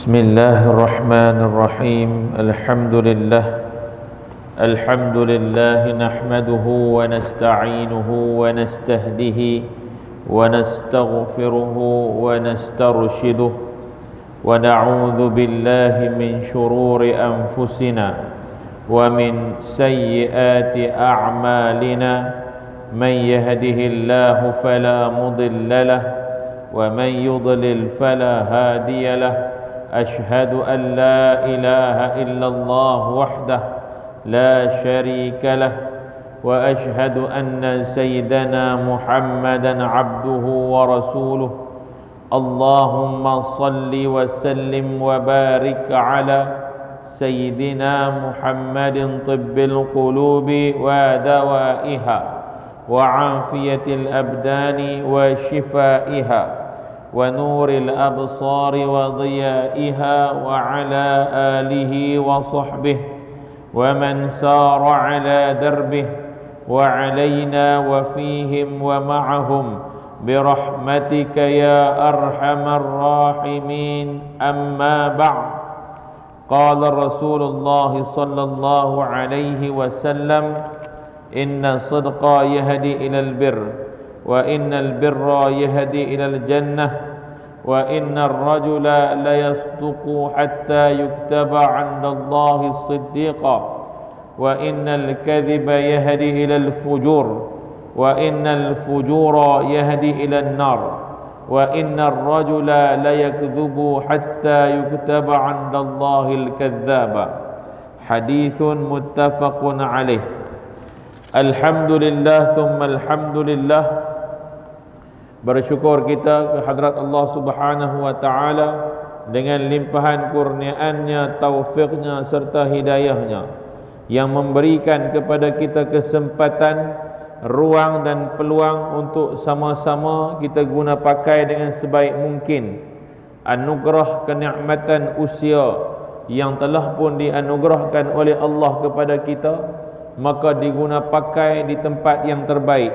بسم الله الرحمن الرحيم الحمد لله نحمده ونستعينه ونستهديه ونستغفره ونسترشده ونعوذ بالله من شرور أنفسنا ومن سيئات أعمالنا من يهده الله فلا مضل له ومن يضلل فلا هادي له أشهد أن لا إله إلا الله وحده لا شريك له وأشهد أن سيدنا محمدا عبده ورسوله اللهم صل وسلم وبارك على سيدنا محمد طب القلوب ودوائها وعافية الأبدان وشفائها ونور الأبصار وضيائها وعلى آله وصحبه ومن سار على دربه وعلينا وفيهم ومعهم برحمتك يا أرحم الراحمين أما بعد قال رسول الله صلى الله عليه وسلم إن الصدق يهدي إلى البر وإن البر يهدي إلى الجنة وإن الرجل ليصدق حتى يكتب عند الله صديقا وإن الكذب يهدي إلى الفجور وإن الفجور يهدي إلى النار وإن الرجل ليكذب حتى يكتب عند الله الكذاب حديث متفق عليه. Alhamdulillah thumma alhamdulillah, bersyukur kita kehadrat Allah Subhanahu wa taala dengan limpahan kurniaannya, taufiknya serta hidayahnya yang memberikan kepada kita kesempatan, ruang dan peluang untuk sama-sama kita guna pakai dengan sebaik mungkin anugerah kenikmatan usia yang telah pun dianugerahkan oleh Allah kepada kita, maka diguna pakai di tempat yang terbaik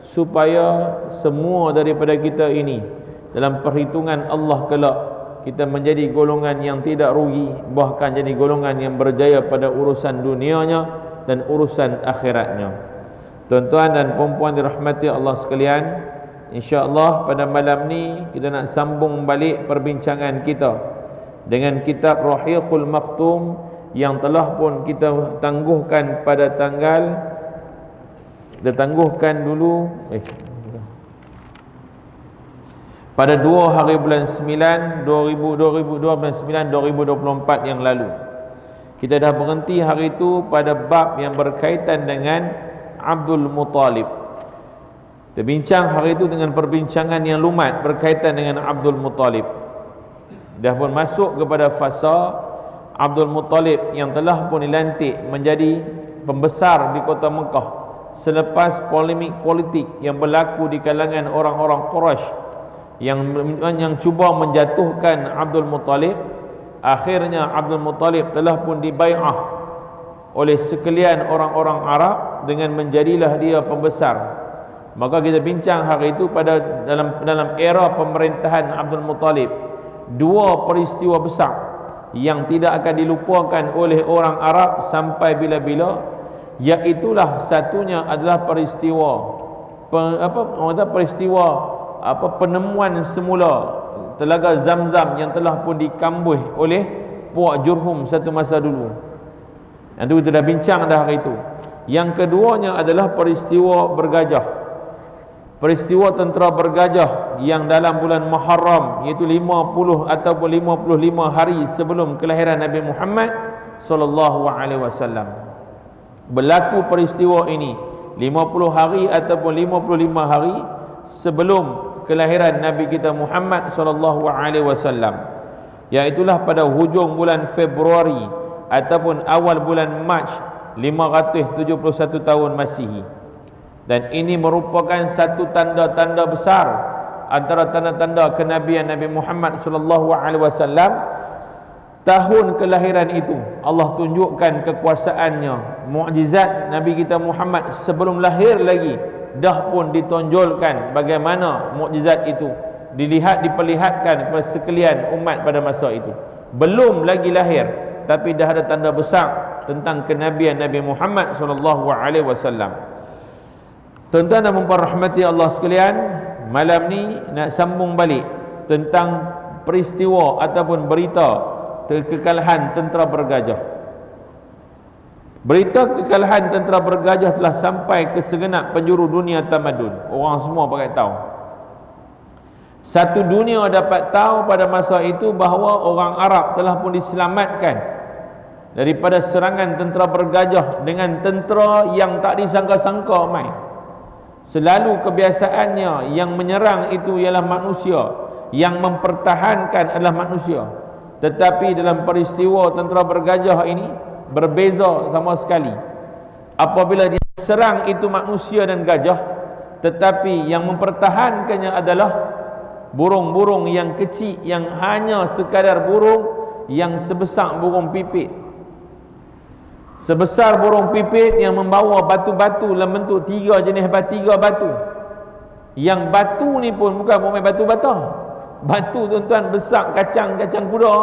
supaya semua daripada kita ini dalam perhitungan Allah kelak kita menjadi golongan yang tidak rugi, bahkan jadi golongan yang berjaya pada urusan dunianya dan urusan akhiratnya. Tuan-tuan dan puan-puan dirahmati Allah sekalian, insya-Allah pada malam ni kita nak sambung balik perbincangan kita dengan kitab Rahiqul Maktum yang telah pun kita tangguhkan pada tanggal, kita tangguhkan dulu pada 2 hari bulan 9 2024 yang lalu. Kita dah berhenti hari itu pada bab yang berkaitan dengan Abdul Muttalib. Kita bincang hari itu dengan perbincangan yang lumat berkaitan dengan Abdul Muttalib. Dah pun masuk kepada fasa Abdul Muttalib yang telah pun dilantik menjadi pembesar di kota Mekah selepas polemik politik yang berlaku di kalangan orang-orang Quraisy yang cuba menjatuhkan Abdul Muttalib. Akhirnya Abdul Muttalib telah pun dibai'ah oleh sekalian orang-orang Arab dengan menjadilah dia pembesar. Maka kita bincang hari itu pada dalam era pemerintahan Abdul Muttalib, dua peristiwa besar yang tidak akan dilupakan oleh orang Arab sampai bila-bila, iaitulah satunya adalah peristiwa penemuan semula telaga Zamzam yang telah pun dikambuh oleh puak Jurhum satu masa dulu. Yang itu kita dah bincang dah hari itu. Yang keduanya adalah peristiwa bergajah, peristiwa tentera bergajah yang dalam bulan Muharram, iaitu 50 ataupun 55 hari sebelum kelahiran Nabi Muhammad sallallahu alaihi wasallam. Berlaku peristiwa ini 50 hari ataupun 55 hari sebelum kelahiran Nabi kita Muhammad sallallahu alaihi wasallam, iaitulah pada hujung bulan Februari ataupun awal bulan Mac 571 tahun Masihi. Dan ini merupakan satu tanda-tanda besar antara tanda-tanda kenabian Nabi Muhammad sallallahu alaihi wasallam. Tahun kelahiran itu Allah tunjukkan kekuasaannya, mukjizat Nabi kita Muhammad sebelum lahir lagi dah pun ditonjolkan bagaimana mukjizat itu diperlihatkan kepada sekalian umat pada masa itu. belum lagi lahir, tapi dah ada tanda besar tentang kenabian Nabi Muhammad sallallahu alaihi wasallam. Tuan-tuan dan puan rahmati Allah sekalian, malam ni nak sambung balik tentang peristiwa ataupun berita kekalahan tentera bergajah. Berita kekalahan tentera bergajah telah sampai ke segenap penjuru dunia tamadun. Orang semua pakai tahu. Satu dunia dapat tahu pada masa itu bahawa orang Arab telah pun diselamatkan daripada serangan tentera bergajah dengan tentera yang tak disangka-sangka mai. Selalu kebiasaannya yang menyerang itu ialah manusia, yang mempertahankan adalah manusia. Tetapi dalam peristiwa tentera bergajah ini berbeza sama sekali. Apabila dia serang itu manusia dan gajah, tetapi yang mempertahankannya adalah burung-burung yang kecil, yang hanya sekadar burung yang sebesar burung pipit. Sebesar burung pipit yang membawa batu-batu dalam bentuk tiga batu. Yang batu ni pun bukan bukan batu bata. Batu tuan-tuan besar kacang kuda.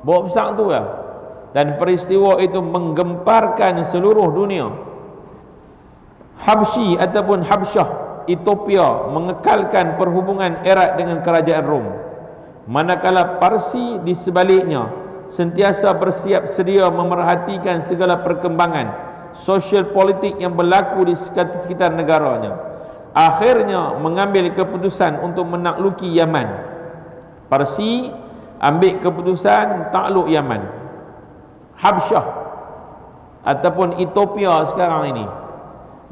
Bawa besar tu lah. Dan peristiwa itu menggemparkan seluruh dunia. Habsyi ataupun Habsyah, Ethiopia, mengekalkan perhubungan erat dengan kerajaan Rom, manakala Parsi di sebaliknya sentiasa bersiap sedia memerhatikan segala perkembangan sosial politik yang berlaku di sekitar negaranya. Akhirnya mengambil keputusan untuk menakluki Yaman. Parsi ambil keputusan takluk Yaman. Habsyah ataupun Ethiopia sekarang ini,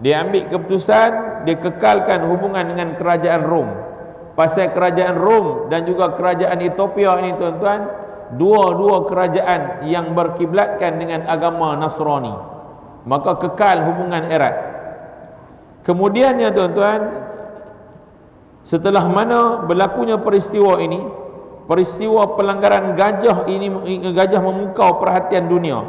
dia ambil keputusan, dia kekalkan hubungan dengan kerajaan Rom. Pasal kerajaan Rom dan juga kerajaan Ethiopia ini tuan-tuan, dua-dua kerajaan yang berkiblatkan dengan agama Nasrani, maka kekal hubungan erat. Kemudiannya tuan-tuan, setelah mana berlakunya peristiwa ini, peristiwa pelanggaran gajah ini, gajah memukau perhatian dunia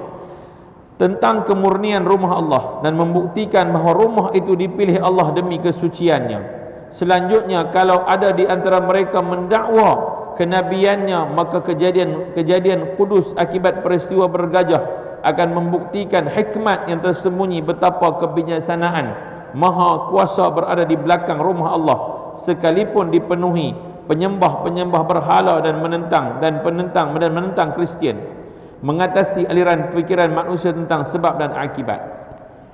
tentang kemurnian rumah Allah dan membuktikan bahawa rumah itu dipilih Allah demi kesuciannya. Selanjutnya, kalau ada di antara mereka mendakwa kenabiannya, maka kejadian kudus akibat peristiwa bergajah akan membuktikan hikmat yang tersembunyi betapa kebijaksanaan Maha Kuasa berada di belakang rumah Allah, sekalipun dipenuhi penyembah-penyembah berhala dan menentang Kristian, mengatasi aliran fikiran manusia tentang sebab dan akibat.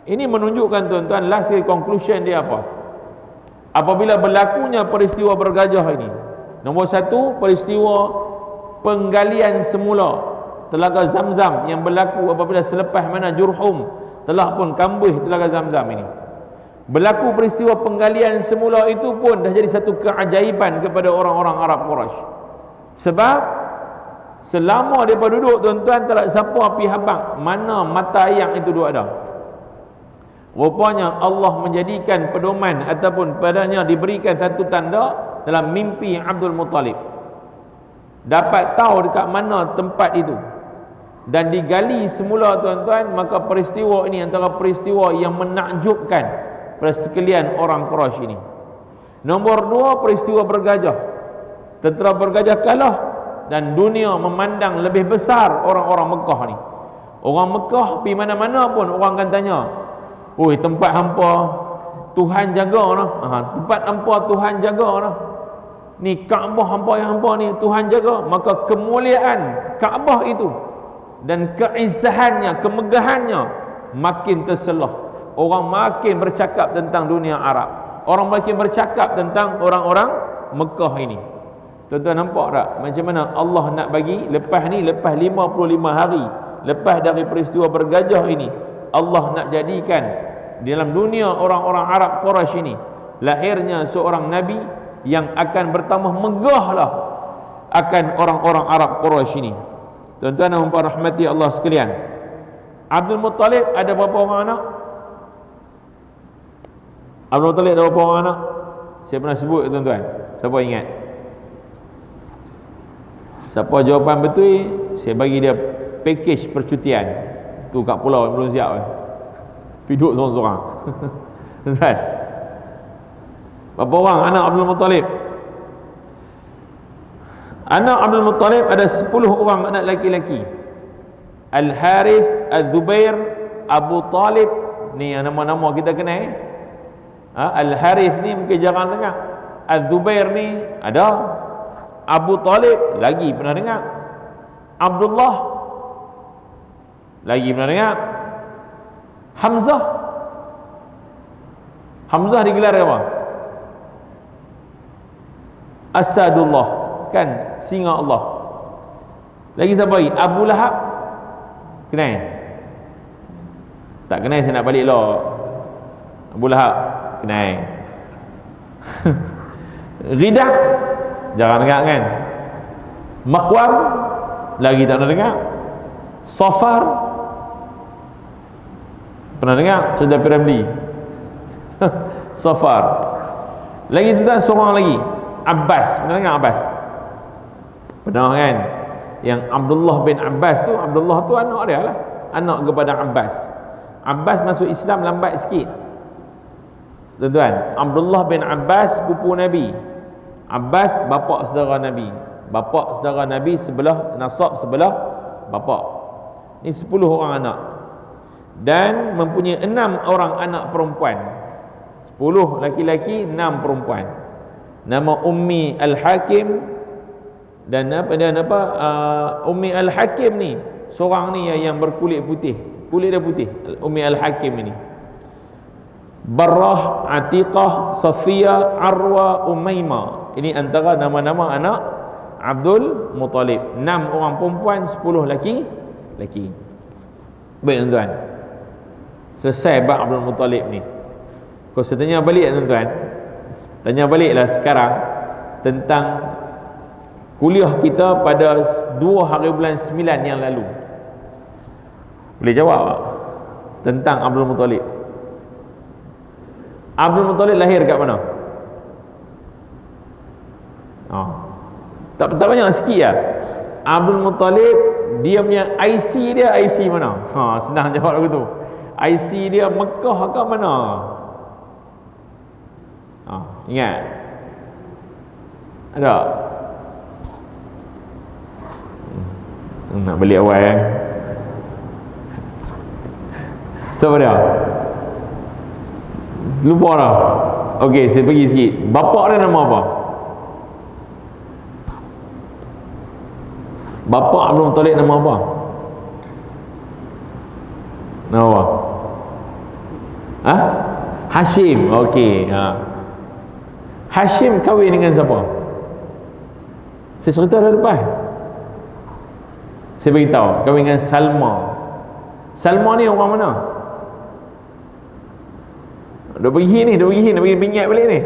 Ini menunjukkan tuan-tuan, last conclusion dia apa? Apabila berlakunya peristiwa bergajah ini, nombor satu, peristiwa penggalian semula telaga Zamzam yang berlaku apabila selepas mana Jurhum telah pun kambuh telaga Zamzam ini. Berlaku peristiwa penggalian semula itu pun dah jadi satu keajaiban kepada orang-orang Arab Quraisy. Sebab selama mereka duduk tuan-tuan, tak ada siapa api habang mana mata ayam itu duduk ada. Rupanya Allah menjadikan pedoman ataupun padanya diberikan satu tanda dalam mimpi Abdul Muttalib. Dapat tahu dekat mana tempat itu dan digali semula tuan-tuan, maka peristiwa ini antara peristiwa yang menakjubkan pada sekalian orang Quraisy ini. Nombor dua, peristiwa bergajah. Tentera bergajah kalah dan dunia memandang lebih besar orang-orang Mekah ni. Orang Mekah pergi mana-mana pun orang akan tanya, "Oi, tempat hampa Tuhan jaga noh. Tempat hampa Tuhan jaga noh. Ni Kaabah hampa yang hampa ni Tuhan jaga." Maka kemuliaan Kaabah itu dan keizzahannya, kemegahannya makin terselah. Orang makin bercakap tentang dunia Arab. Orang makin bercakap tentang orang-orang Mekah ini. Tuan-tuan nampak tak macam mana Allah nak bagi lepas 55 hari lepas dari peristiwa bergajah ini, Allah nak jadikan di dalam dunia orang-orang Arab Quraisy ini lahirnya seorang Nabi yang akan bertambah megahlah akan orang-orang Arab Quraisy ini. Tuan-tuan dan puan rahmati Allah sekalian, Abdul Muttalib ada berapa orang anak? Abdul Muttalib ada berapa orang anak? Saya pernah sebut tuan-tuan. Siapa ingat? Siapa jawapan betul, saya bagi dia package percutian. Tu kat pulau belum siap. Piduk seorang-seorang. Tuan-tuan, berapa orang anak Abdul Muttalib? Anak Abdul Muttalib ada 10 orang anak laki-laki. Al-Harith, Al-Zubair, Abu Talib, ni yang nama-nama kita kenal. Al-Harith ni mungkin jarang dengar. Al-Zubair ni ada. Abu Talib lagi pernah dengar. Abdullah lagi pernah dengar. Hamzah digelar apa? Asadullah, kan, singa Allah. Lagi siapa lagi? Abu Lahab kenal? Tak kenal, saya nak balik lah. Abu Lahab kenal. Ridah jarang dengar kan. Maqwam lagi tak pernah dengar. Safar pernah dengar cerita Piramli. Safar. Lagi tuan seorang lagi, Abbas. Pernah dengar Abbas? Pernah kan? Yang Abdullah bin Abbas tu, Abdullah tu anak dia lah, anak kepada Abbas. Abbas masuk Islam lambat sikit, tuan-tuan. Abdullah bin Abbas pupu Nabi. Abbas bapa saudara Nabi. Bapa saudara Nabi sebelah nasab, sebelah bapa. Ni 10 orang anak. Dan mempunyai 6 orang anak perempuan. 10 laki-laki, 6 perempuan. Nama Ummi Al-Hakim dan Ummi Al-Hakim ni, seorang ni yang berkulit putih. Kulit dia putih, Ummi Al-Hakim ini. Barrah, Atiqah, Safiyah, Arwa, Umaymah. Ini antara nama-nama anak Abdul Muttalib. 6 orang perempuan, 10 laki. Baik tuan-tuan, selesai bab Abdul Muttalib ni. Kau saya tanya balik tuan-tuan, tanya baliklah sekarang tentang kuliah kita pada 2 hari bulan 9 yang lalu. Boleh jawab tak? Tentang Abdul Muttalib. Abdul Muttalib lahir kat mana? Tak banyak, sikit lah. Abdul Muttalib, dia punya IC dia IC mana? Senang jawab lagu tu. IC dia Mekah ke mana? Ingat? Ada? Nak balik awal Siapa dia? Lupa dah. Okey, saya bagi sikit. Bapak dia nama apa? Bapak Abdul Muttalib nama apa? Nama apa? Hashim. Okey. Hashim kahwin dengan siapa? Saya cerita dah lepas. Saya beritahu, kahwin dengan Salma. Salma ni orang mana? Dia pergi ni, dia pergi pingat balik ni.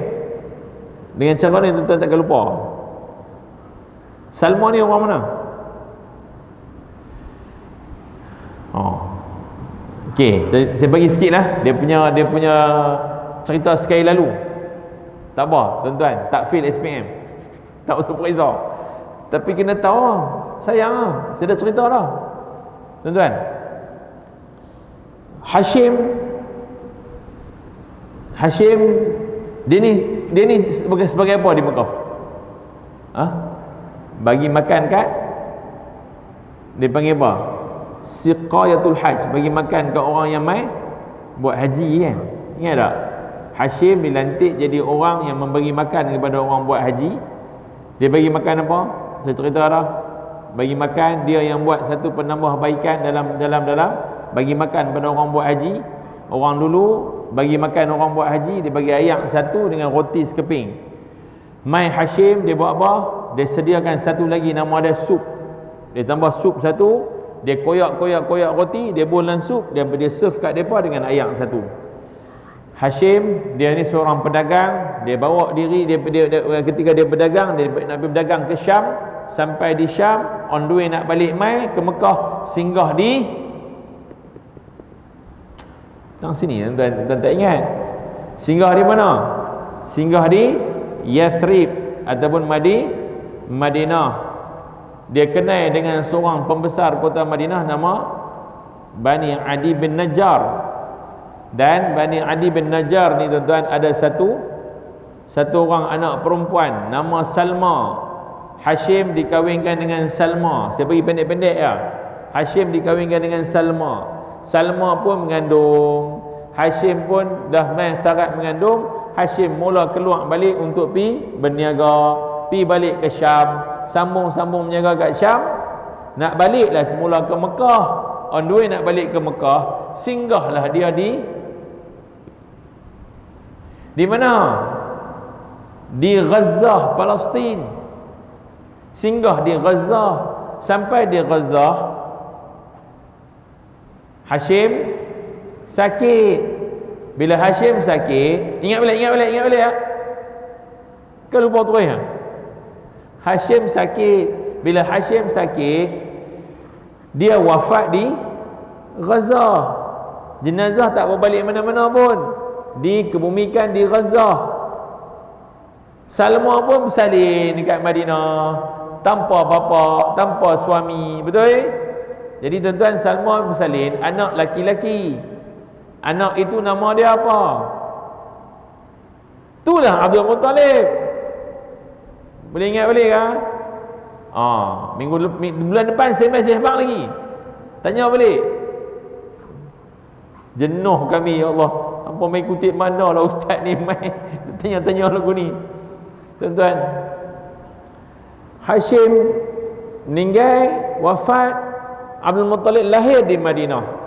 Dengan cara ni tuan-tuan takkan lupa. Salma ni orang mana? Okey, saya bagi sikit lah. Dia punya cerita sekali lalu. Tak apa, tuan-tuan, tak fail SPM. Tak betul perisa. Tapi kena tahu, sayang lah. Saya dah cerita dah. Tuan-tuan, Hashim dia ni sebagai apa di Mekah? Bagi makan kat, dia panggil apa? Siqayatul hajj, bagi makan kat orang yang mai buat haji kan. Ingat tak? Hashim dilantik jadi orang yang memberi makan kepada orang buat haji. Dia bagi makan apa? Saya cerita dah. Bagi makan, dia yang buat satu penambahbaikan dalam bagi makan pada orang buat haji. Orang dulu bagi makan orang buat haji, dia bagi ayak satu dengan roti sekeping. Mai Hashim, dia buat apa? Dia sediakan satu lagi, nama dia sup. Dia tambah sup satu, dia koyak roti, dia bulan sup, dia serve kat depa dengan ayak satu. Hashim, dia ni seorang pedagang. Dia bawa diri dia ketika dia berdagang, dia nak pergi berdagang ke Syam. Sampai di Syam, on the way nak balik mai ke Mekah, singgah di tang sini. Tuan tak ingat? Singgah di mana? Singgah di Yathrib ataupun Madinah. Dia kenal dengan seorang pembesar kota Madinah nama Bani Adi bin Najjar. Dan Bani Adi bin Najjar ni tuan-tuan ada satu orang anak perempuan nama Salma. Hashim dikahwinkan dengan Salma. Saya bagi pendek-pendek ya. Hashim dikahwinkan dengan Salma. Salma pun mengandung. Hashim pun dah mai tarat mengandung. Hashim mula keluar balik untuk pi berniaga, pi balik ke Syam, sambung-sambung berniaga kat Syam. Nak baliklah semula ke Mekah. On the way nak balik ke Mekah, singgahlah dia di mana? Di Gaza, Palestin. Singgah di Gaza. Sampai di Gaza, Hashim sakit. Bila Hashim sakit, ingat balik ya. Kau lupa terus ya? Hashim sakit. Bila Hashim sakit, dia wafat di Gaza. Jenazah tak berbalik mana-mana pun, dikebumikan di Gaza. Salma pun bersalin dekat Madinah tanpa bapa, tanpa suami. Betul? Jadi tuan-tuan, Salma bersalin anak laki-laki. Anak itu nama dia apa? Itulah Abdul Muttalib. Boleh ingat balik ke? Bulan depan saya masih abang lagi. Tanya balik. Jenuh kami, ya Allah. Apa main kutip mana lah ustaz ni main tanya-tanya lagu ni. Tuan-tuan, Hashim meninggal, wafat. Abdul Muttalib lahir di Madinah.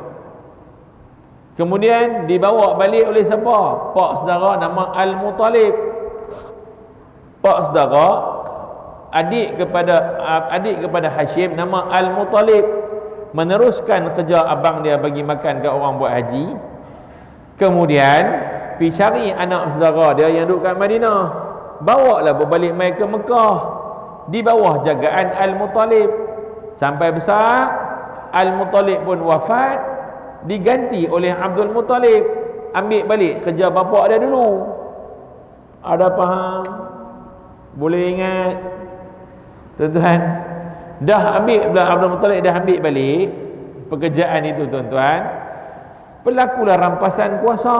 Kemudian dibawa balik oleh siapa? Pak saudara nama Al-Muttalib. Pak saudara adik kepada Hashim nama Al-Muttalib, meneruskan kerja abang dia bagi makan ke orang buat haji. Kemudian pergi cari anak saudara dia yang duduk kat Madinah, bawalah berbalik mai ke Mekah di bawah jagaan Al-Muttalib. Sampai besar, Al-Muttalib pun wafat, diganti oleh Abdul Muttalib. Ambil balik kerja bapak dia dulu. Ada faham? Boleh ingat? Tuan-tuan, dah ambil Abdul Muttalib, dah ambil balik pekerjaan itu tuan-tuan. Berlakulah rampasan kuasa.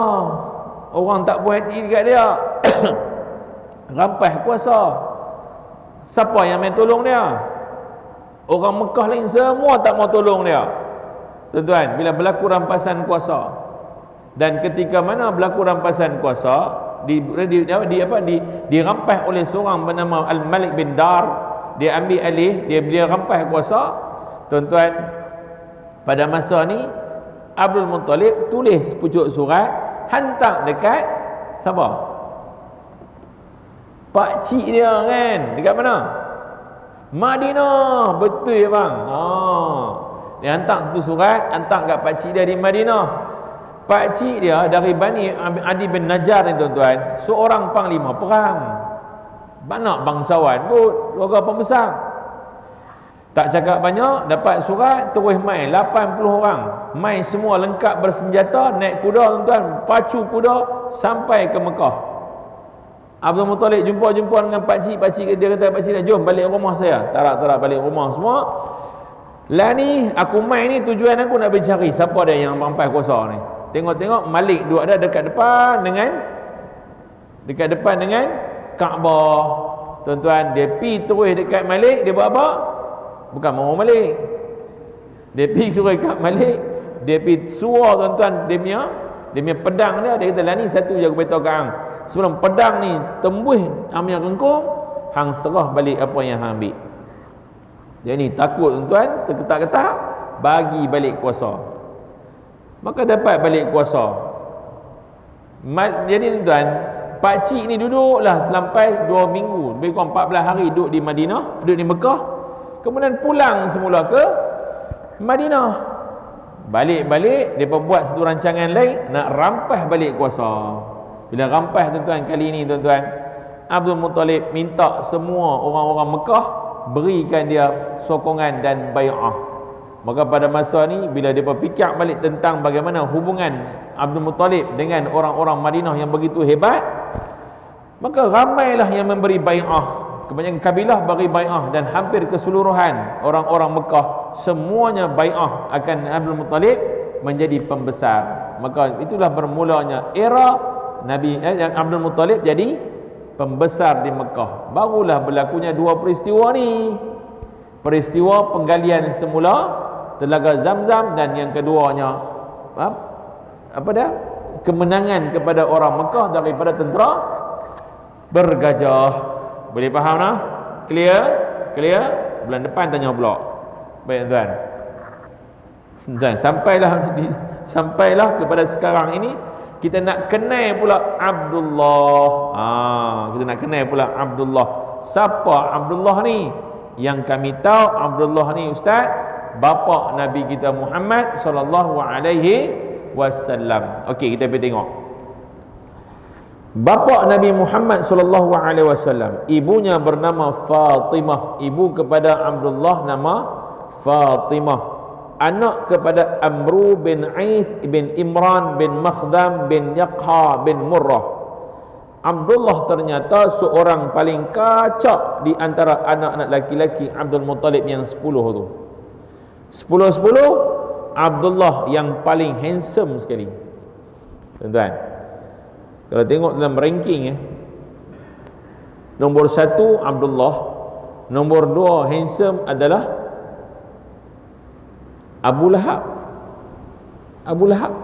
Orang tak puas hati dekat dia. Rampas kuasa. Siapa yang main tolong dia? Orang Mekah lain semua tak mau tolong dia. Tuan-tuan, bila berlaku rampasan kuasa, dan ketika mana berlaku rampasan kuasa, dirampas oleh seorang bernama Al-Malik bin Dar. Dia ambil alih, dia rampas kuasa. Tuan-tuan, pada masa ni Abdul Muttalib tulis pucuk surat, hantar dekat siapa? Pak cik dia kan, dekat mana? Madinah. Betul ya bang? Dia hantar satu surat, hantar kat pak cik dia di Madinah. Pak cik dia dari Bani Adi bin Najjar ni tuan-tuan, seorang panglima perang, banyak bangsawan pun, keluarga pembesar. Tak cakap banyak, dapat surat, terus mai 80 orang. Mai semua lengkap bersenjata, naik kuda tuan-tuan, pacu kuda sampai ke Mekah. Abdul Muttalib jumpa dengan pakcik dia kata, pakcik dia, jom balik rumah saya. Tarak balik rumah semua. Lah ni, aku mai ni tujuan aku nak mencari siapa dia yang rampas kuasa ni. Tengok-tengok Malik duduk ada dekat depan dengan Kaabah. Tuan-tuan, dia pi terus dekat Malik, dia buat apa? Bukan mau Malik. Dia pi suruh dekat Malik, dia pi suruh tuan-tuan dia punya pedang dia kata, lah ni satu je aku beritahu kat hang. Sebelum pedang ni tembus hang punya rengkung, hang serah balik apa yang hang ambil. Dia ni takut tuan-tuan, terketak-ketak, bagi balik kuasa. Maka dapat balik kuasa. Jadi tuan-tuan, pakcik ni duduklah sampai 2 minggu, lebih kurang 14 hari duduk di Madinah, duduk di Mekah. Kemudian pulang semula ke Madinah. Balik-balik, dia buat satu rancangan lain, nak rampas balik kuasa. Bila rampas tuan-tuan kali ni tuan-tuan, Abdul Muttalib minta semua orang-orang Mekah berikan dia sokongan dan bai'ah. Maka pada masa ni, bila dia berfikir balik tentang bagaimana hubungan Abdul Muttalib dengan orang-orang Madinah yang begitu hebat, maka ramailah yang memberi bai'ah. Kebanyakan kabilah beri bai'ah, dan hampir keseluruhan orang-orang Mekah semuanya bai'ah akan Abdul Muttalib menjadi pembesar. Maka itulah bermulanya era Nabi Abdul Muttalib jadi pembesar di Mekah. Barulah berlakunya dua peristiwa ni. Peristiwa penggalian semula Telaga Zamzam, dan yang keduanya apa dah? Kemenangan kepada orang Mekah daripada tentera bergajah. Boleh faham nah? Clear? Clear? Bulan depan tanya pula. Baik tuan. Dan sampailah kepada sekarang ini kita nak kenal pula Abdullah. Kita nak kenal pula Abdullah. Siapa Abdullah ni? Yang kami tahu Abdullah ni ustaz, bapa Nabi kita Muhammad sallallahu alaihi wasallam. Okey, kita pergi tengok. Bapa Nabi Muhammad sallallahu alaihi wasallam, ibunya bernama Fatimah, ibu kepada Abdullah nama Fatimah, anak kepada Amru bin Aith bin Imran bin Makhdam bin Yaqha bin Murrah. Abdullah ternyata seorang paling kacak di antara anak-anak laki-laki Abdul Muttalib yang 10 tu. 10 Abdullah yang paling handsome sekali. Tuan-tuan, kalau tengok dalam ranking nombor 1 Abdullah, nombor 2 handsome adalah Abu Lahab. Abu Lahab,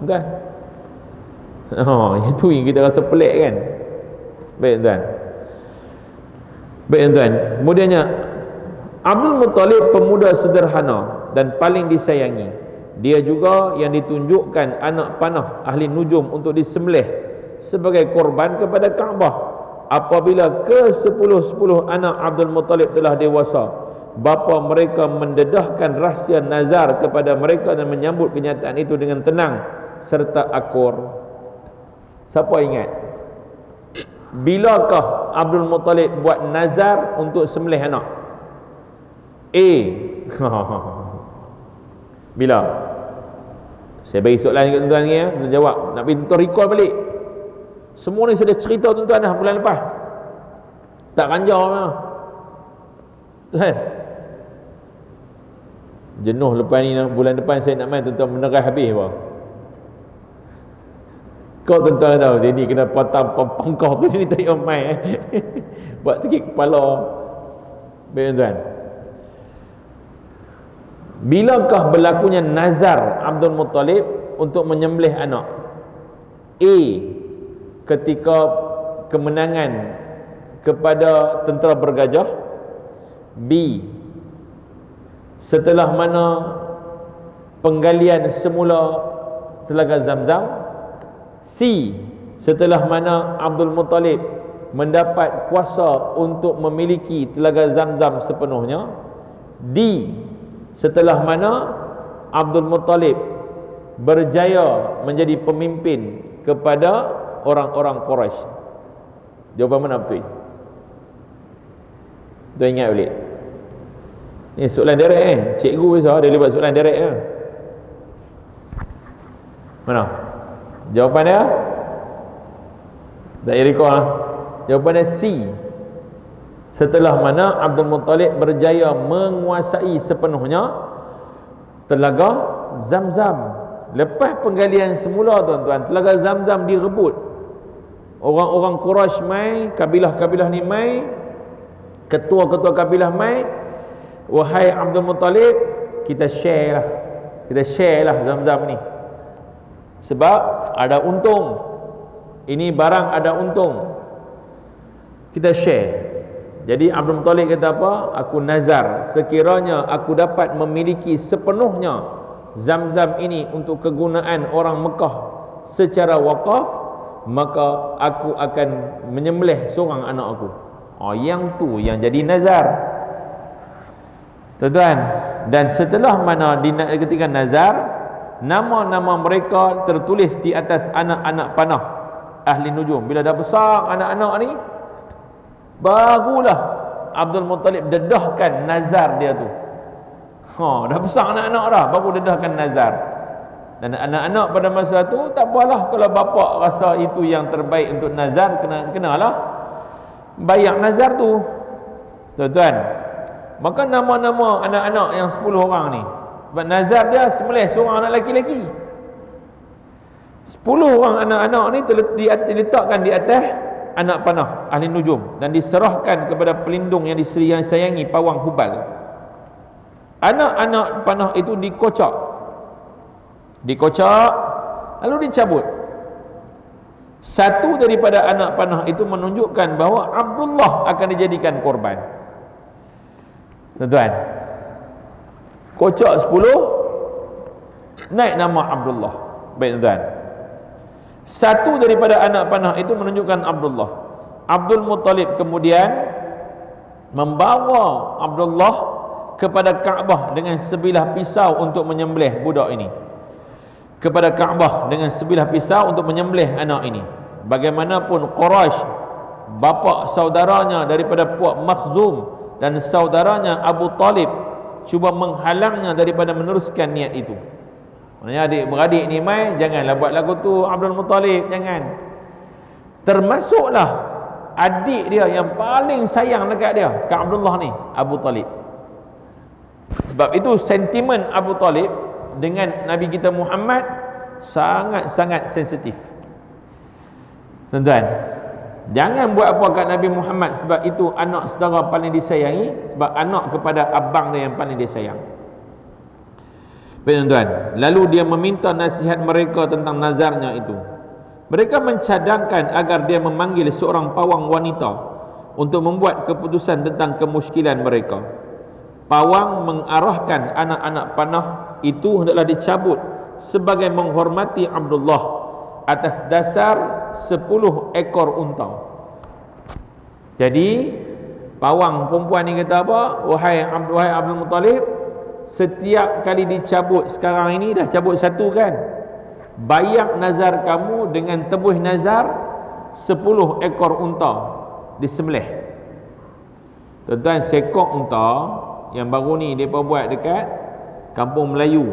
tuan. Itu yang kita rasa pelik kan. Baik tuan. Baik tuan. Kemudiannya Abdul Muttalib pemuda sederhana dan paling disayangi. Dia juga yang ditunjukkan anak panah ahli nujum untuk disembelih sebagai korban kepada Kaabah. Apabila ke-10 anak Abdul Muttalib telah dewasa, bapa mereka mendedahkan rahsia nazar kepada mereka dan menyambut kenyataan itu dengan tenang serta akur. Siapa ingat? Bilakah Abdul Muttalib buat nazar untuk sembelih anak? Bila? Saya bagi soalan kat tuan-tuan ni tuan jawab. Nak pergi tuan recall balik. Semua ni sudah cerita tuan-tuan dah bulan lepas. Tak ranjau memang. Tuan. Jenuh lepas ni bulan depan saya nak main tuan-tuan menerah habis apa? Kau tuan-tuan tahu dia ni kena patah pangkau tu ni tak payah main buat sakit kepala. Baik tuan. Bilakah berlakunya nazar Abdul Muttalib untuk menyembelih anak? A. Ketika kemenangan kepada tentera bergajah. B. Setelah mana penggalian semula Telaga Zamzam. C. Setelah mana Abdul Muttalib mendapat kuasa untuk memiliki Telaga Zamzam sepenuhnya. D. Setelah mana Abdul Muttalib berjaya menjadi pemimpin kepada orang-orang Quraisy. Jawapan mana betul? Tuan ingat balik. Ni soalan direct Cikgu biasa dia buat soalan direct Mana? Jawapan dia? Tak recall Jawapan dia C. Setelah mana Abdul Muttalib berjaya menguasai sepenuhnya Telaga Zamzam. Lepas penggalian semula tuan-tuan, Telaga Zamzam direbut. Orang-orang Quraisy mai, kabilah-kabilah ni mai, ketua-ketua kabilah mai, wahai Abdul Muttalib, kita share lah Zamzam ni. Sebab ada untung. Ini barang ada untung. Kita share. Jadi Abdul Muttalib kata apa? Aku nazar sekiranya aku dapat memiliki sepenuhnya Zamzam ini untuk kegunaan orang Mekah secara wakaf, maka aku akan menyembelih seorang anak aku. Yang tu yang jadi nazar. Tuan-tuan, dan setelah mana ketika nazar, nama-nama mereka tertulis di atas anak-anak panah ahli nujum. Bila dah besar anak-anak ni, barulah Abdul Muttalib dedahkan nazar dia tu. Dah besar anak-anak dah, baru dedahkan nazar. Dan anak-anak pada masa tu tak apalah, kalau bapa rasa itu yang terbaik untuk nazar, kenalah bayar nazar tu. Tuan-tuan, maka nama-nama anak-anak yang 10 orang ni, sebab nazar dia sembelih seorang anak lelaki. 10 orang anak-anak ni diletakkan di atas anak panah ahli nujum dan diserahkan kepada pelindung yang disayangi pawang Hubal. Anak-anak panah itu dikocok lalu dicabut. Satu daripada anak panah itu menunjukkan bahawa Abdullah akan dijadikan korban. Tuan-tuan, kocok 10, naik nama Abdullah. Baik tuan-tuan, satu daripada anak panah itu menunjukkan Abdullah. Abdul Muttalib kemudian membawa Abdullah kepada Kaabah dengan sebilah pisau untuk menyembelih budak ini. Kepada Kaabah dengan sebilah pisau untuk menyembelih anak ini. Bagaimanapun Quraisy, bapa saudaranya daripada puak Makhzum dan saudaranya Abu Talib cuba menghalangnya daripada meneruskan niat itu. Maknanya adik-beradik ni mai, janganlah buat lagu tu Abdul Muttalib, jangan. Termasuklah adik dia yang paling sayang dekat dia, ke Abdullah ni, Abu Talib. Sebab itu sentimen Abu Talib dengan Nabi kita Muhammad sangat-sangat sensitif. Tuan-tuan, jangan buat apa kat Nabi Muhammad, sebab itu anak saudara paling disayangi, sebab anak kepada abang dia yang paling disayang. Baik tuan-tuan, lalu dia meminta nasihat mereka tentang nazarnya itu. Mereka mencadangkan agar dia memanggil seorang pawang wanita untuk membuat keputusan tentang kemusykilan mereka. Pawang mengarahkan anak-anak panah itu hendaklah dicabut sebagai menghormati Abdullah atas dasar 10 ekor unta. Jadi pawang perempuan ni kata apa? Wahai Abdul Muttalib, setiap kali dicabut, sekarang ini dah cabut satu kan, bayar nazar kamu dengan tebus nazar 10 ekor unta disembelih. Tuan-tuan, sekok unta yang baru ni mereka buat dekat Kampung Melayu,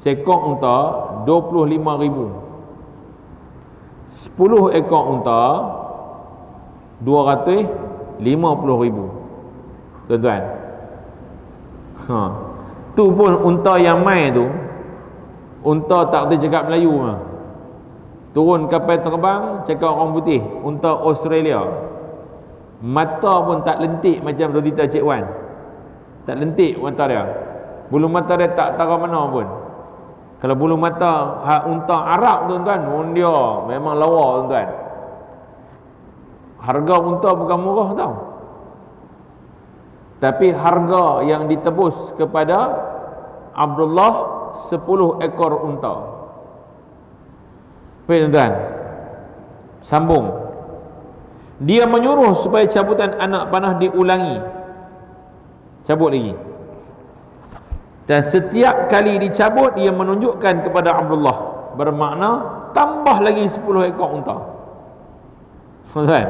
sekok unta 25,000. 10 ekor unta 250,000. Tuan-tuan, tu pun unta yang mai tu, unta tak boleh cakap Melayu mah. Turun kapal terbang cakap orang putih, unta Australia. Mata pun tak lentik macam Rosita Cik Wan. Tak lentik mata dia. Bulu mata dia tak tara mana pun. Kalau bulu mata unta Arab tuan-tuan, dia memang lawa tuan-tuan. Harga unta bukan murah tau. Tapi harga yang ditebus kepada Abdullah 10 ekor unta. Baik tuan-tuan, sambung. Dia menyuruh supaya cabutan anak panah diulangi. Cabut lagi. Dan setiap kali dicabut, ia menunjukkan kepada Abdullah, bermakna tambah lagi 10 ekor unta. Tuan-tuan,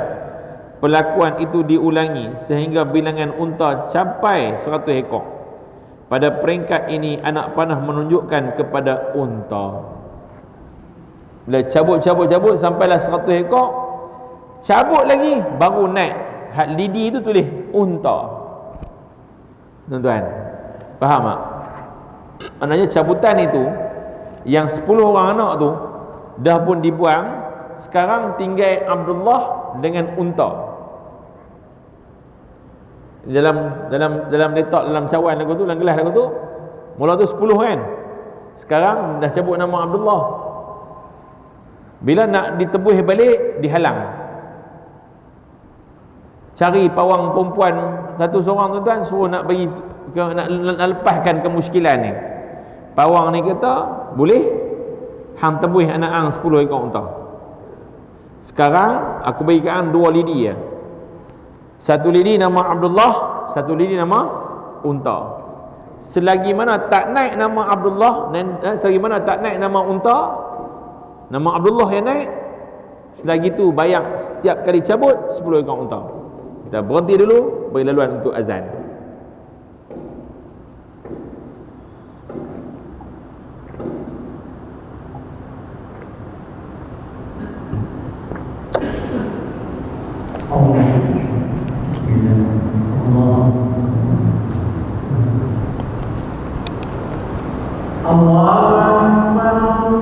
perlakuan itu diulangi sehingga bilangan unta capai 100 ekor. Pada peringkat ini anak panah menunjukkan kepada unta. Bila cabut sampailah 100 ekor, cabut lagi baru naik. Had lidi itu tulis unta. Tuan-tuan, faham tak? Maknanya cabutan itu yang 10 orang anak tu dah pun dibuang, sekarang tinggal Abdullah dengan unta. Dalam letak dalam cawan lagu tu, dalam gelas lagu tu, mula tu 10 kan. Sekarang dah cabut nama Abdullah. Bila nak ditebus balik, dihalang. Cari pawang perempuan satu seorang tuan-tuan, suruh nak bagi nak lepaskan kemusykilan ni. Pawang ni kata, boleh hang tebus anak hang 10 ekor unta. Sekarang aku bagi kat hang 2 lidi ya. Satu lidi nama Abdullah, satu lidi nama unta. Selagi mana tak naik nama Abdullah dan selagi mana tak naik nama unta, nama Abdullah yang naik, selagi tu bayar setiap kali cabut 10 ekor unta. Kita berhenti dulu, bagi laluan untuk azan. Allahu Akbar.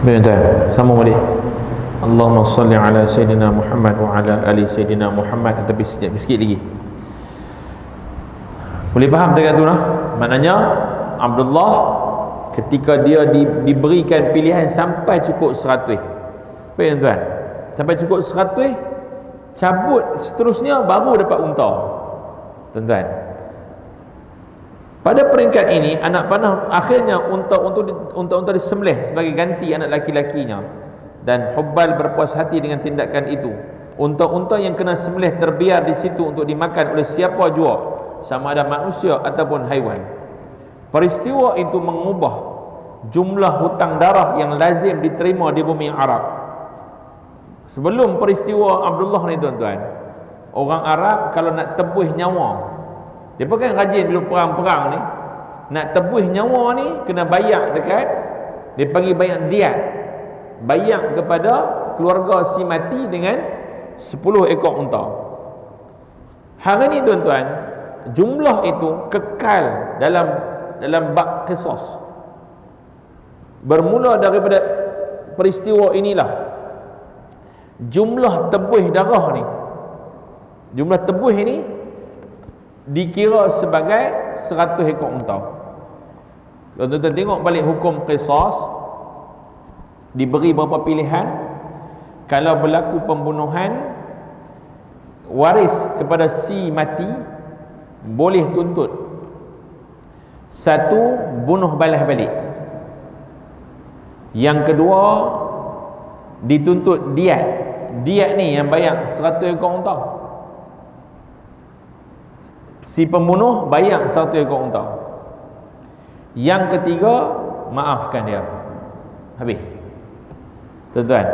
Baik tuan, sambung balik. Allahumma salli ala Sayyidina Muhammad wa ala ali Sayyidina Muhammad. Tapi sikit lagi. Boleh faham tak tu nah? Maknanya Abdullah ketika dia diberikan pilihan sampai cukup 100. Baik tuan. Sampai cukup 100, cabut seterusnya baru dapat unta. Tuan-tuan. Pada peringkat ini, anak panah akhirnya unta disembelih sebagai ganti anak laki-lakinya, dan Hubbal berpuas hati dengan tindakan itu. Unta-unta yang kena sembelih terbiar di situ untuk dimakan oleh siapa jua, sama ada manusia ataupun haiwan. Peristiwa itu mengubah jumlah hutang darah yang lazim diterima di bumi Arab. Sebelum peristiwa Abdullah ni tuan-tuan, orang Arab kalau nak tebus nyawa, dia kan rajin bila perang-perang ni, nak tebus nyawa ni kena bayar dekat, dia panggil bayar diat, bayar kepada keluarga si mati dengan 10 ekor unta. Hari ni tuan-tuan, jumlah itu kekal dalam bab qisas. Bermula daripada peristiwa inilah jumlah tebus darah ni, jumlah tebus ini dikira sebagai 100 ekor unta. Kalau tuan-tuan tengok balik hukum qisas, diberi beberapa pilihan. Kalau berlaku pembunuhan, waris kepada si mati boleh tuntut. Satu, bunuh balas balik. Yang kedua, dituntut diat. Diat ni yang bayar 100 ekor unta. Si pembunuh bayar 100 ekor unta. Yang ketiga, maafkan dia. Habis. Tuan-tuan.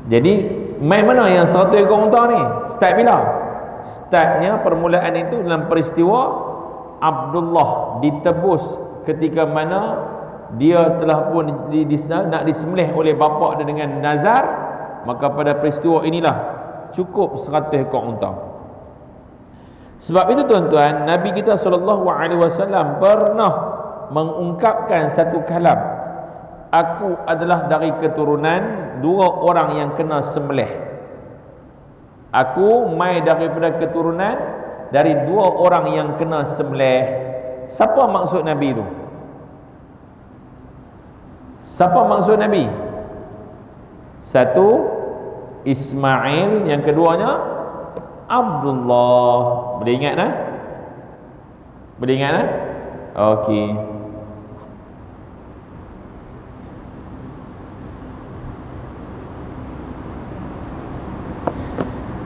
Jadi, main mana yang 100 ekor unta ni? Start bila? Startnya permulaan itu dalam peristiwa Abdullah ditebus ketika mana dia telah pun nak disembelih oleh bapa dia dengan nazar. Maka pada peristiwa inilah cukup 100 ekor unta. Sebab itu tuan-tuan, Nabi kita SAW pernah mengungkapkan satu kalam, aku adalah dari keturunan 2 orang yang kena sembelih. Aku mai daripada keturunan dari 2 orang yang kena sembelih. Siapa maksud Nabi itu? Siapa maksud Nabi? Satu, Ismail. Yang keduanya Abdullah. Boleh ingat tak? Boleh ingat tak? Okey.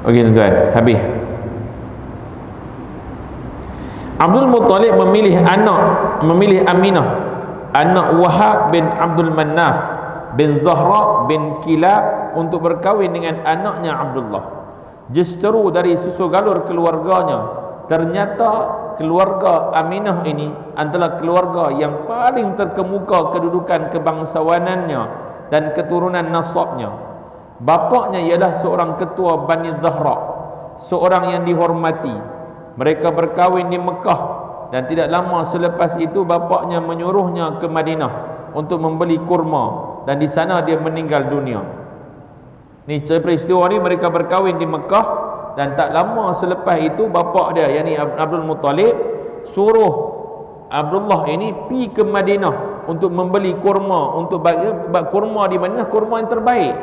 Okey tuan-tuan, habis. Abdul Muttalib memilih Aminah, anak Wahab bin Abdul Manaf bin Zahra bin Kilab untuk berkahwin dengan anaknya Abdullah. Justeru dari susu galur keluarganya, ternyata keluarga Aminah ini adalah keluarga yang paling terkemuka kedudukan kebangsawanannya dan keturunan nasabnya. Bapaknya ialah seorang ketua Bani Zahra, seorang yang dihormati. Mereka berkahwin di Mekah, dan tidak lama selepas itu bapaknya menyuruhnya ke Madinah untuk membeli kurma, dan di sana dia meninggal dunia. Ni peristiwa ni mereka berkahwin di Mekah, dan tak lama selepas itu bapa dia yakni Abdul Muttalib suruh Abdullah ini pi ke Madinah untuk membeli kurma, untuk bagi kurma di Madinah, kurma yang terbaik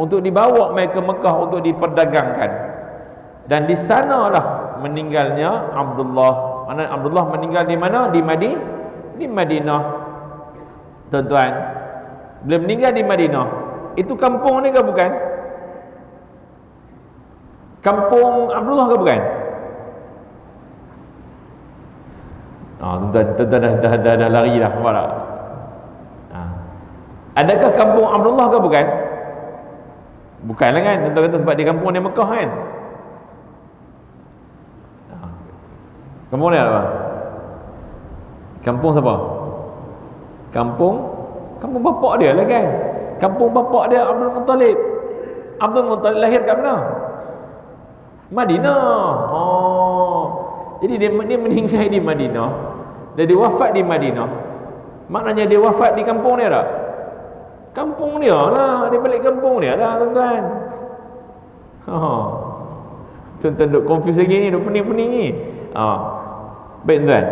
untuk dibawa mai ke Mekah untuk diperdagangkan. Dan di sanalah meninggalnya Abdullah. Mana Abdullah meninggal di mana? Di Madinah. Tuan-tuan, bila meninggal di Madinah, itu kampung ni ke bukan? Kampung Abdullah ke bukan? Tuan-tuan dah lari dah, nampak tak? Adakah kampung Abdullah ke bukan? Bukanlah kan? Tuan-tuan kata sebab di kampung di Mekah kan? Kampung ni apa? Kampung siapa? Kampung bapak dia lah kan? Kampung bapak dia Abdul Muttalib. Abdul Muttalib lahir kat mana? Madinah. Jadi dia meninggal di Madinah dan dia wafat di Madinah. Maknanya dia wafat di kampung dia tak? Kampung dia lah, dia balik kampung dia lah, tuan-tuan. Tuan-tuan duk confuse lagi ni, duk pening-pening ni. Baik tuan.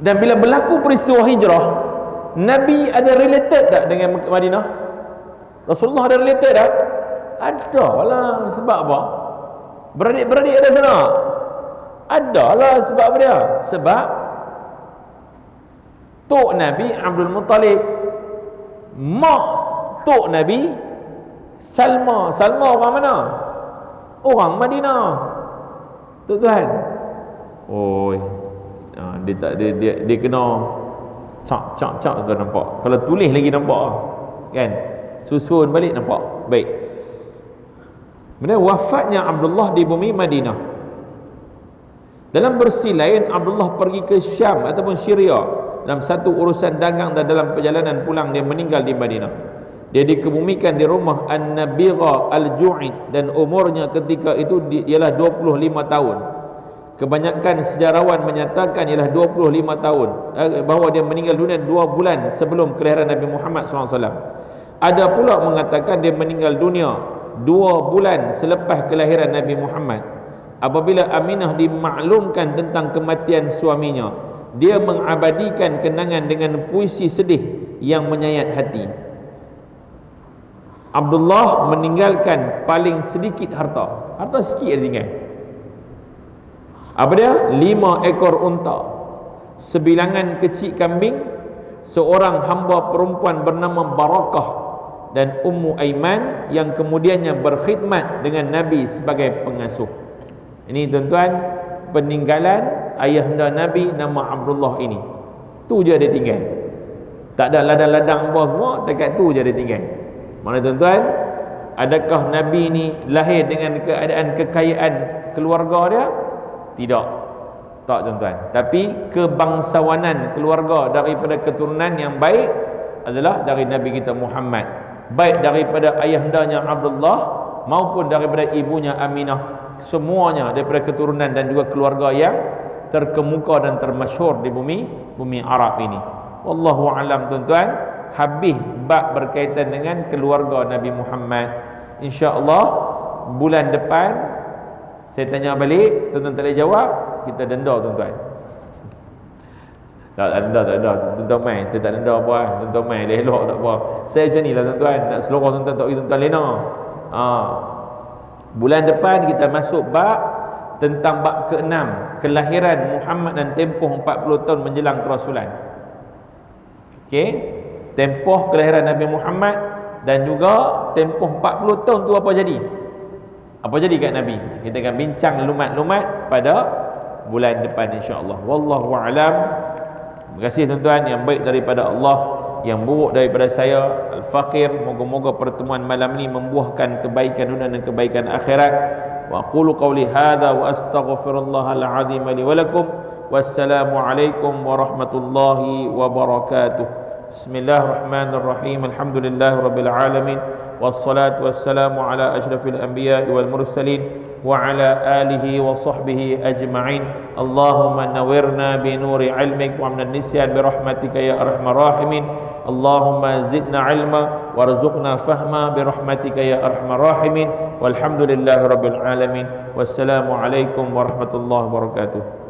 Dan bila berlaku peristiwa hijrah, Nabi ada related tak dengan Madinah? Rasulullah ada related tak? Ada lah. Sebab apa? Beradik-beradik ada sana? Ada lah. Sebab apa dia? Sebab tok Nabi Abdul Muttalib, mak tok Nabi Salma. Salma orang mana? Orang Madinah. Tuan-tuan. Dia kena cak tuan nampak. Kalau tulis lagi nampak kan? Susun balik nampak. Baik. Kemudian wafatnya Abdullah di bumi Madinah. Dalam versi lain Abdullah pergi ke Syam ataupun Syria dalam satu urusan dagang, dan dalam perjalanan pulang dia meninggal di Madinah. Dia dikebumikan di rumah An-Nabigha Al-Ju'id dan umurnya ketika itu ialah 25 tahun. Kebanyakan sejarawan menyatakan ialah 25 tahun, bahawa dia meninggal dunia 2 bulan sebelum kelahiran Nabi Muhammad SAW. Ada pula mengatakan dia meninggal dunia 2 bulan selepas kelahiran Nabi Muhammad. Apabila Aminah dimaklumkan tentang kematian suaminya, dia mengabadikan kenangan dengan puisi sedih yang menyayat hati. Abdullah meninggalkan paling sedikit harta. Harta sikit dia tinggal. Apa dia? 5 ekor unta, sebilangan kecil kambing, seorang hamba perempuan bernama Barakah, dan Ummu Aiman yang kemudiannya berkhidmat dengan Nabi sebagai pengasuh. Ini tuan-tuan, peninggalan ayahanda Nabi nama Abdullah ini. Tu je dia tinggal. Tak ada ladang-ladang apa semua, dekat tu je dia tinggal. Mana tuan-tuan, adakah Nabi ni lahir dengan keadaan kekayaan keluarga dia? Tidak. Tak tuan-tuan. Tapi kebangsawanan keluarga daripada keturunan yang baik adalah dari Nabi kita Muhammad, baik daripada ayahandanya Abdullah maupun daripada ibunya Aminah. Semuanya daripada keturunan dan juga keluarga yang terkemuka dan termasyhur di bumi Arab ini. Wallahu alam tuan-tuan. Habis bab berkaitan dengan keluarga Nabi Muhammad. InsyaAllah bulan depan saya tanya balik, tuan-tuan tak boleh jawab, kita denda tuan-tuan. Tak ada. Tuan-tuan main, kita tak denda apa. Tuan-tuan main, elok tak apa. Saya macam ni lah tuan-tuan. Nak seluruh tuan-tuan tak pergi tuan-tuan lena. Bulan depan kita masuk bab tentang bab ke-6, kelahiran Muhammad dan tempoh 40 tahun menjelang kerasulan. Okey, tempoh kelahiran Nabi Muhammad dan juga tempoh 40 tahun tu apa jadi? Apa jadi kat Nabi? Kita akan bincang lumat-lumat pada bulan depan insya-Allah. Wallahu a'lam. Terima kasih tuan-tuan, yang baik daripada Allah, yang buruk daripada saya Al-Faqir. Moga-moga pertemuan malam ini membuahkan kebaikan dunia dan kebaikan akhirat. Wa aqulu qawli hadza wa astaghfirullahal azim li wa lakum. Wassalamu alaikum warahmatullahi wabarakatuh. Bismillahirrahmanirrahim. Alhamdulillahirabbil alamin. Wassalatu wassalamu ala asyrafil anbiya'i wal mursalin wa ala alihi wa sahbihi ajma'in. Allahumma nawirna bi nuri ilmik wa minan nisyan bi rahmatika ya arhamar rahimin. Allahumma zidna ilma warzuqna fahma bi rahmatika ya arhamar rahimin. Walhamdulillahi rabbil alamin. Wassalamu alaikum warahmatullahi wabarakatuh.